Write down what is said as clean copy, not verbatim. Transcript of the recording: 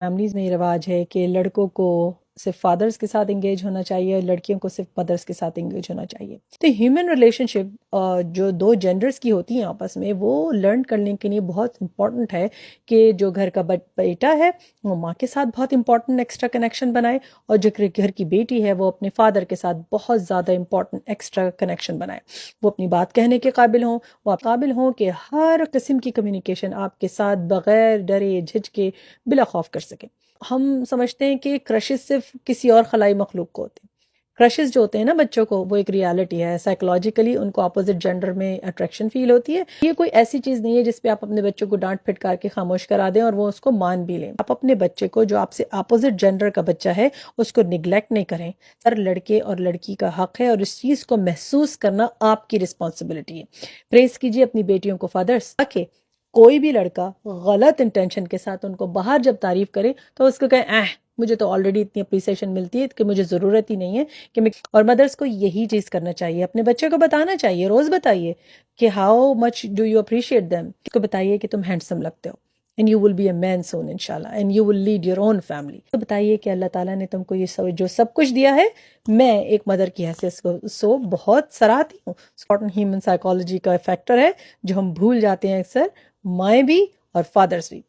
Families میں یہ رواج ہے کہ لڑکوں کو صرف فادرز کے ساتھ انگیج ہونا چاہیے اور لڑکیوں کو صرف مدرس کے ساتھ انگیج ہونا چاہیے. تو ہیومن ریلیشن شپ جو دو جینڈرز کی ہوتی ہیں آپس میں، وہ لرن کرنے کے لیے بہت امپورٹنٹ ہے کہ جو گھر کا بیٹا ہے وہ ماں کے ساتھ بہت امپورٹنٹ ایکسٹرا کنیکشن بنائے، اور جو گھر کی بیٹی ہے وہ اپنے فادر کے ساتھ بہت زیادہ امپورٹنٹ ایکسٹرا کنیکشن بنائے. وہ اپنی بات کہنے کے قابل ہوں، وہ قابل ہوں کہ ہر قسم کی کمیونیکیشن آپ کے ساتھ بغیر ڈرے جھجکے بلا خوف کر سکیں. ہم سمجھتے ہیں کہ کرشز صرف کسی اور خلائی مخلوق کو ہوتے ہیں. کرشز جو ہوتے ہیں نا بچوں کو، وہ ایک ریالٹی ہے. سائیکولوجیکلی ان کو اپوزٹ جینڈر میں اٹریکشن فیل ہوتی ہے. یہ کوئی ایسی چیز نہیں ہے جس پہ آپ اپنے بچوں کو ڈانٹ پھٹکار کے خاموش کرا دیں اور وہ اس کو مان بھی لیں. آپ اپنے بچے کو، جو آپ سے اپوزٹ جینڈر کا بچہ ہے، اس کو نگلیکٹ نہیں کریں. ہر لڑکے اور لڑکی کا حق ہے اور اس چیز کو محسوس کرنا آپ کی رسپانسبلٹی ہے. پریز کیجیے اپنی بیٹیوں کو فادرس کہ کوئی بھی لڑکا غلط انٹینشن کے ساتھ ان کو باہر جب تعریف کرے تو اس کو کہیں مجھے تو آلریڈی اتنی اپریسیشن ملتی ہے کہ مجھے ضرورت ہی نہیں ہے کہ میں. اور مدرس کو یہی چیز کرنا چاہیے، اپنے بچے کو بتانا چاہیے، روز بتائیے کہ how much do you appreciate them. اس کو بتائیے کہ تم ہینڈسم لگتے ہو and you will be a man soon inshallah and you will lead your own family. تو بتائیے کہ اللہ تعالیٰ نے تم کو یہ جو سب کچھ دیا ہے، میں ایک مدر کی حیثیت سے بہت سراہتی ہوں. ہیومن سائیکالوجی کا فیکٹر ہے جو ہم بھول جاتے ہیں اکثر، مائیں بھی اور فادرز بھی.